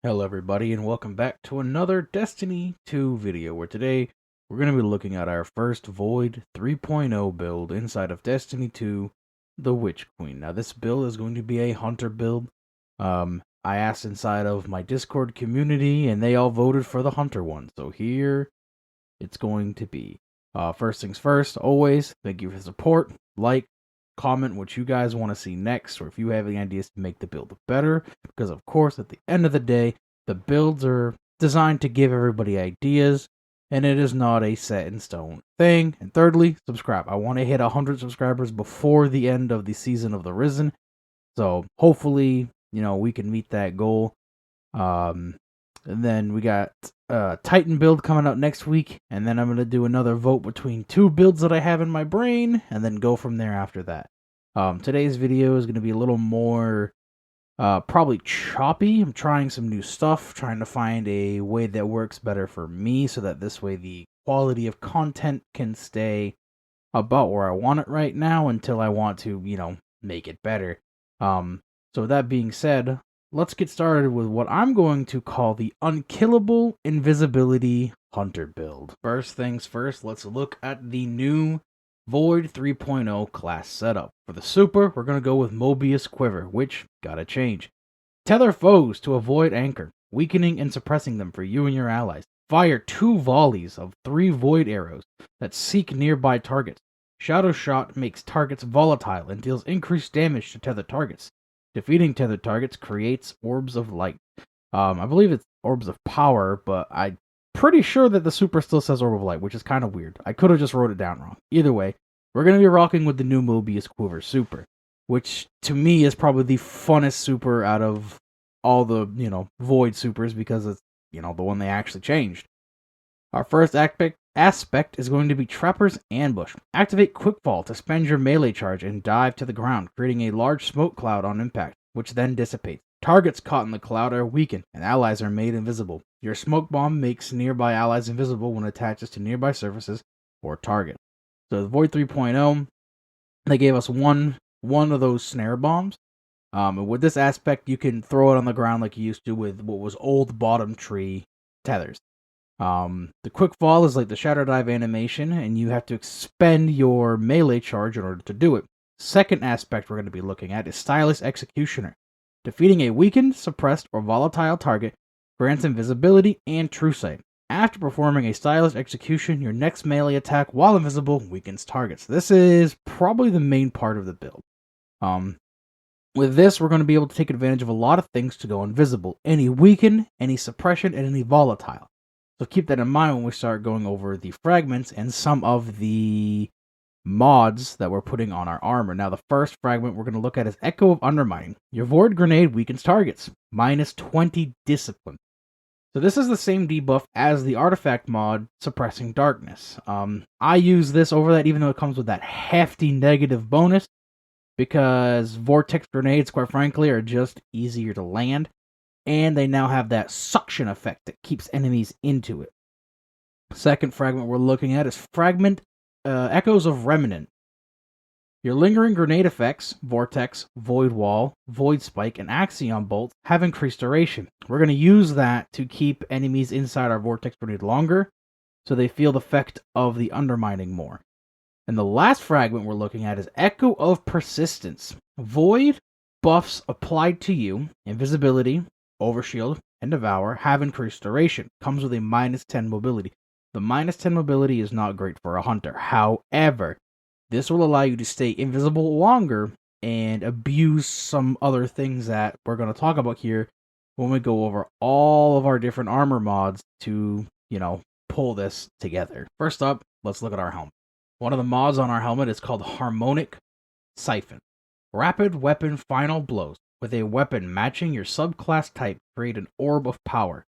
Hello everybody and welcome back to another Destiny 2 video where today we're going to be looking at our first Void 3.0 build inside of Destiny 2, the Witch Queen. Now this build is going to be a hunter build. I asked inside of my Discord community and they all voted for the hunter one. So here it's going to be. First things first, always, thank you for the support. Like, comment what you guys want to see next, or if you have any ideas to make the build better, because of course, at the end of the day, the builds are designed to give everybody ideas, and it is not a set in stone thing. And thirdly, subscribe. I want to hit 100 subscribers before the end of the season of the Risen, so hopefully, we can meet that goal. And then we got Titan build coming out next week, and then I'm going to do another vote between two builds that I have in my brain, and then go from there after that. Today's video is going to be a little more probably choppy. I'm trying some new stuff, trying to find a way that works better for me, so that this way the quality of content can stay about where I want it right now until I want to, make it better. So that being said, let's get started with what I'm going to call the Unkillable Invisibility Hunter build. First things first, let's look at the new Void 3.0 class setup. For the super, we're going to go with Mobius Quiver, which gotta change. Tether foes to avoid anchor, weakening and suppressing them for you and your allies. Fire 2 volleys of 3 void arrows that seek nearby targets. Shadow Shot makes targets volatile and deals increased damage to tethered targets. Defeating tethered targets creates orbs of light. I believe it's orbs of power, but I'm pretty sure that the super still says orb of light, which is kind of weird. I could have just wrote it down wrong. Either way, we're going to be rocking with the new Mobius Quiver super, which to me is probably the funnest super out of all the, Void supers, because it's, the one they actually changed. Our first aspect is going to be Trapper's Ambush. Activate Quickfall to spend your melee charge and dive to the ground, creating a large smoke cloud on impact, which then dissipates. Targets caught in the cloud are weakened, and allies are made invisible. Your smoke bomb makes nearby allies invisible when it attaches to nearby surfaces or target. So the Void 3.0, they gave us one of those snare bombs. And with this aspect, you can throw it on the ground like you used to with what was old bottom tree tethers. The quick fall is like the shadow dive animation, and you have to expend your melee charge in order to do it. Second aspect we're going to be looking at is Stylus Executioner. Defeating a weakened, suppressed, or volatile target grants invisibility and true sight. After performing a Stylus Execution, your next melee attack, while invisible, weakens targets. This is probably the main part of the build. With this, we're going to be able to take advantage of a lot of things to go invisible. Any weaken, any suppression, and any volatile. So keep that in mind when we start going over the fragments and some of the mods that we're putting on our armor. Now, the first fragment we're going to look at is Echo of Undermining. Your Void Grenade weakens targets. Minus 20 Discipline. So this is the same debuff as the Artifact mod, Suppressing Darkness. I use this over that even though it comes with that hefty negative bonus, because Vortex Grenades, quite frankly, are just easier to land. And they now have that suction effect that keeps enemies into it. Second fragment we're looking at is Fragment Echoes of Remnant. Your lingering grenade effects, Vortex, Void Wall, Void Spike, and Axion Bolt have increased duration. We're going to use that to keep enemies inside our Vortex Grenade longer, so they feel the effect of the undermining more. And the last fragment we're looking at is Echo of Persistence. Void buffs applied to you, invisibility, Overshield, and Devour, have increased duration. Comes with a minus 10 mobility. The minus 10 mobility is not great for a hunter. However, this will allow you to stay invisible longer and abuse some other things that we're going to talk about here when we go over all of our different armor mods to, pull this together. First up, let's look at our helmet. One of the mods on our helmet is called Harmonic Siphon. Rapid Weapon Final Blows. With a weapon matching your subclass type, create an orb of power.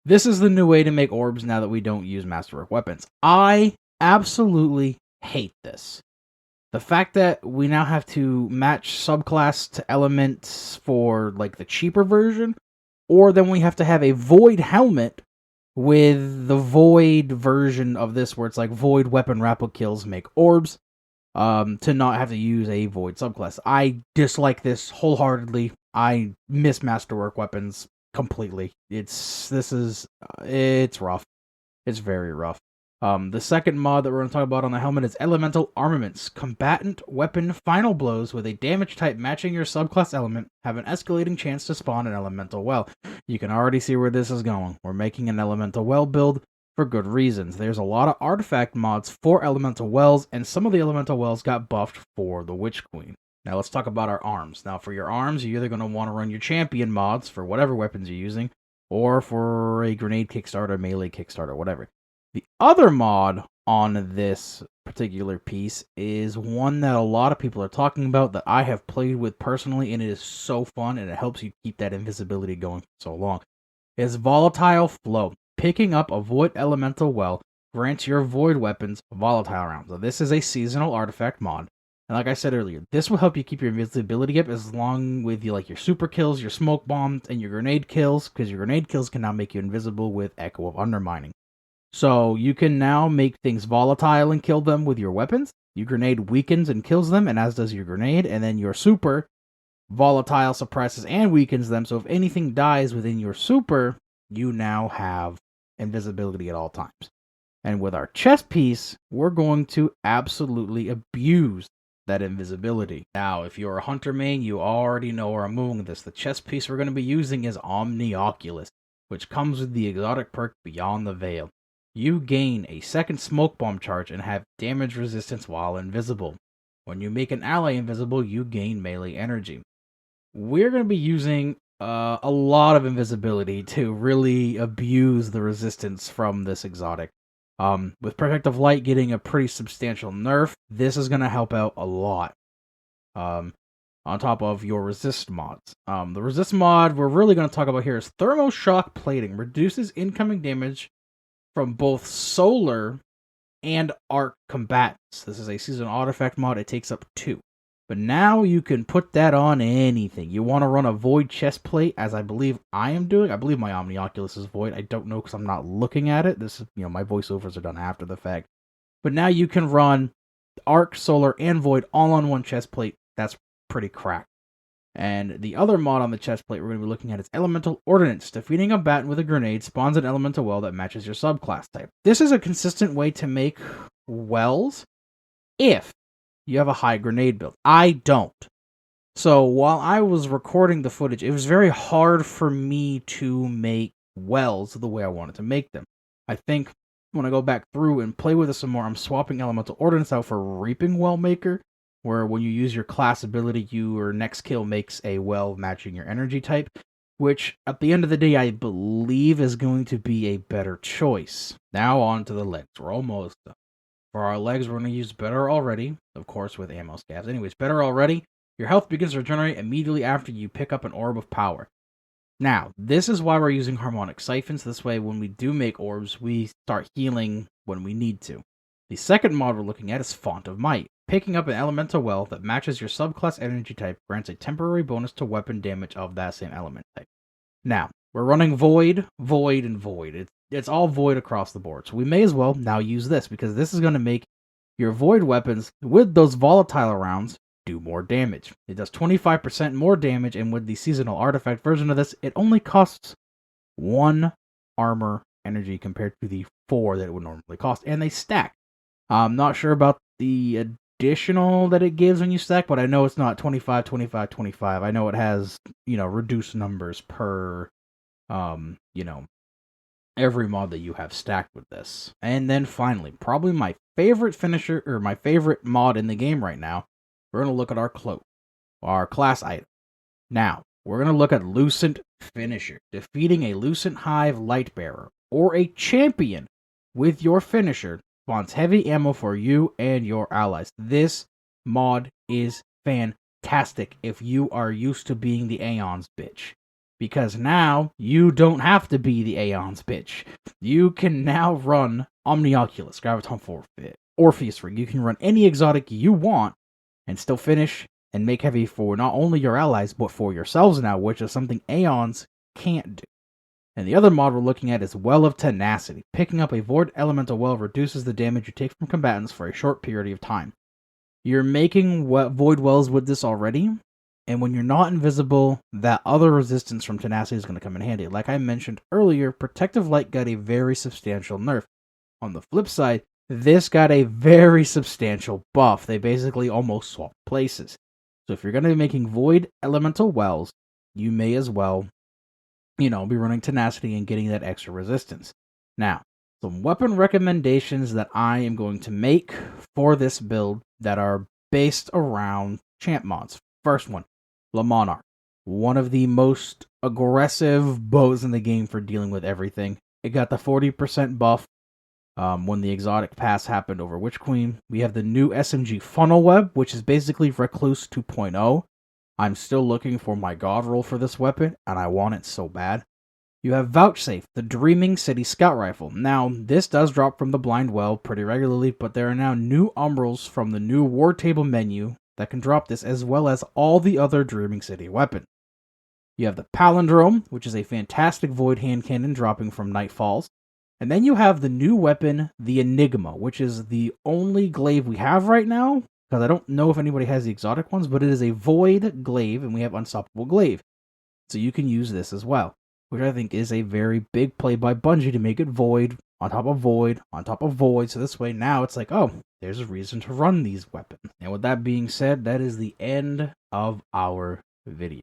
This is the new way to make orbs now that we don't use masterwork weapons. I absolutely hate this. The fact that we now have to match subclass to elements for like the cheaper version, or then we have to have a void helmet with the void version of this where it's like void weapon rapid kills make orbs. To not have to use a void subclass. I dislike this wholeheartedly. I miss masterwork weapons completely. It's rough. It's very rough. The second mod that we're going to talk about on the helmet is Elemental Armaments. Combatant weapon final blows with a damage type matching your subclass element have an escalating chance to spawn an elemental well. You can already see where this is going. We're making an elemental well build for good reasons. There's a lot of artifact mods for elemental wells, and some of the elemental wells got buffed for the Witch Queen. Now let's talk about our arms. Now for your arms, you're either going to want to run your champion mods for whatever weapons you're using, or for a grenade kickstarter, melee kickstarter, whatever. The other mod on this particular piece is one that a lot of people are talking about that I have played with personally, and it is so fun, and it helps you keep that invisibility going for so long. It's Volatile Flow. Picking up a Void Elemental Well grants your Void weapons volatile rounds. Now, this is a seasonal artifact mod, and like I said earlier, this will help you keep your invisibility up as long with your super kills, your smoke bombs, and your grenade kills, because your grenade kills can now make you invisible with Echo of Undermining. So you can now make things volatile and kill them with your weapons. Your grenade weakens and kills them, and as does your grenade. And then your super volatile suppresses and weakens them. So if anything dies within your super, you now have invisibility at all times. And with our chest piece, we're going to absolutely abuse that invisibility. Now, if you're a hunter main, you already know where I'm moving with this. The chest piece we're going to be using is Omnioculus, which comes with the exotic perk Beyond the Veil. You gain a second smoke bomb charge and have damage resistance while invisible. When you make an ally invisible, you gain melee energy. We're going to be using a lot of invisibility to really abuse the resistance from this exotic. With Protective Light getting a pretty substantial nerf, this is going to help out a lot. On top of your resist mods. The resist mod we're really going to talk about here is Thermo Shock Plating. Reduces incoming damage from both solar and arc combatants. This is a seasonal artifact mod. It takes up 2. But now you can put that on anything. You want to run a Void chest plate, as I believe I am doing. I believe my Omnioculus is Void. I don't know because I'm not looking at it. This is, my voiceovers are done after the fact. But now you can run arc, solar, and Void all on one chest plate. That's pretty cracked. And the other mod on the chest plate we're going to be looking at is Elemental Ordnance. Defeating a combatant with a grenade spawns an elemental well that matches your subclass type. This is a consistent way to make wells if you have a high grenade build. I don't. So while I was recording the footage, it was very hard for me to make wells the way I wanted to make them. I think when I go back through and play with it some more, I'm swapping Elemental Ordnance out for Reaping Wellmaker, where when you use your class ability, your next kill makes a well matching your energy type, which at the end of the day, I believe is going to be a better choice. Now on to the legs. We're almost done. For our legs, we're going to use Better Already, of course with ammo scavs. Anyways, Better Already, your health begins to regenerate immediately after you pick up an Orb of Power. Now, this is why we're using Harmonic Siphons. This way, when we do make orbs, we start healing when we need to. The second mod we're looking at is Font of Might. Picking up an elemental well that matches your subclass energy type grants a temporary bonus to weapon damage of that same element type. Now, we're running Void, Void, and Void. It's all Void across the board. So we may as well now use this, because this is going to make your Void weapons with those volatile rounds do more damage. It does 25% more damage, and with the seasonal artifact version of this, it only costs 1 armor energy compared to the 4 that it would normally cost, and they stack. I'm not sure about the additional that it gives when you stack, but I know it's not 25, 25, 25. I know it has, reduced numbers per, every mod that you have stacked with this. And then finally, probably my favorite finisher, or my favorite mod in the game right now, we're going to look at our cloak, our class item. Now, we're going to look at Lucent Finisher. Defeating a Lucent Hive Lightbearer, or a champion with your finisher, spawns heavy ammo for you and your allies. This mod is fantastic if you are used to being the Aeon's bitch. Because now, you don't have to be the Aeon's bitch. You can now run Omnioculus, Graviton Forfeit, Orpheus Ring. You can run any exotic you want and still finish and make heavy for not only your allies, but for yourselves now, which is something Aeons can't do. And the other mod we're looking at is Well of Tenacity. Picking up a Void Elemental Well reduces the damage you take from combatants for a short period of time. You're making Void Wells with this already, And when you're not invisible, that other resistance from tenacity is going to come in handy. Like I mentioned earlier, Protective Light got a very substantial nerf. On the flip side, this got a very substantial buff. They basically almost swapped places. So if you're going to be making Void Elemental Wells, you may as well, be running tenacity and getting that extra resistance. Now, some weapon recommendations that I am going to make for this build that are based around champ mods. First one, Le Monarch. One of the most aggressive bows in the game for dealing with everything. It got the 40% buff when the exotic pass happened over Witch Queen. We have the new SMG Funnel Web, which is basically Recluse 2.0. I'm still looking for my god roll for this weapon, and I want it so bad. You have Vouchsafe, the Dreaming City Scout Rifle. Now, this does drop from the Blind Well pretty regularly, but there are now new umbrals from the new War Table menu that can drop this, as well as all the other Dreaming City weapons. You have the Palindrome, which is a fantastic Void Hand Cannon dropping from Night Falls. And then you have the new weapon, the Enigma, which is the only glaive we have right now, because I don't know if anybody has the exotic ones, but it is a Void glaive, and we have Unstoppable Glaive. So you can use this as well, which I think is a very big play by Bungie to make it Void, on top of Void, on top of Void. So this way now it's like, oh, there's a reason to run these weapons. And with that being said, that is the end of our video.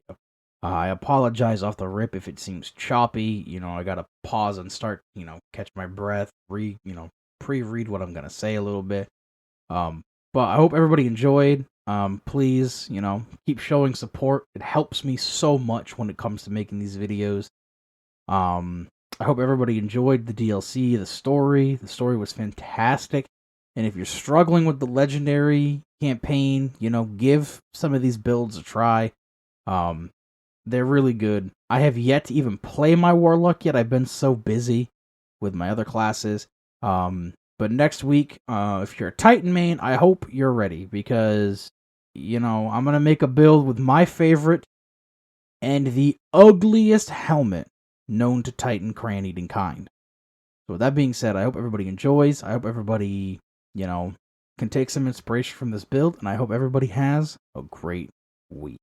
I apologize off the rip if it seems choppy. I gotta pause and start, catch my breath, pre-read what I'm gonna say a little bit. But I hope everybody enjoyed. Please, keep showing support. It helps me so much when it comes to making these videos. I hope everybody enjoyed the DLC, the story. The story was fantastic. And if you're struggling with the legendary campaign, give some of these builds a try. They're really good. I have yet to even play my Warlock yet. I've been so busy with my other classes. But next week, if you're a Titan main, I hope you're ready, because, I'm going to make a build with my favorite and the ugliest helmet known to Titan crayon-eating kind. So with that being said, I hope everybody enjoys. I hope everybody, can take some inspiration from this build, and I hope everybody has a great week.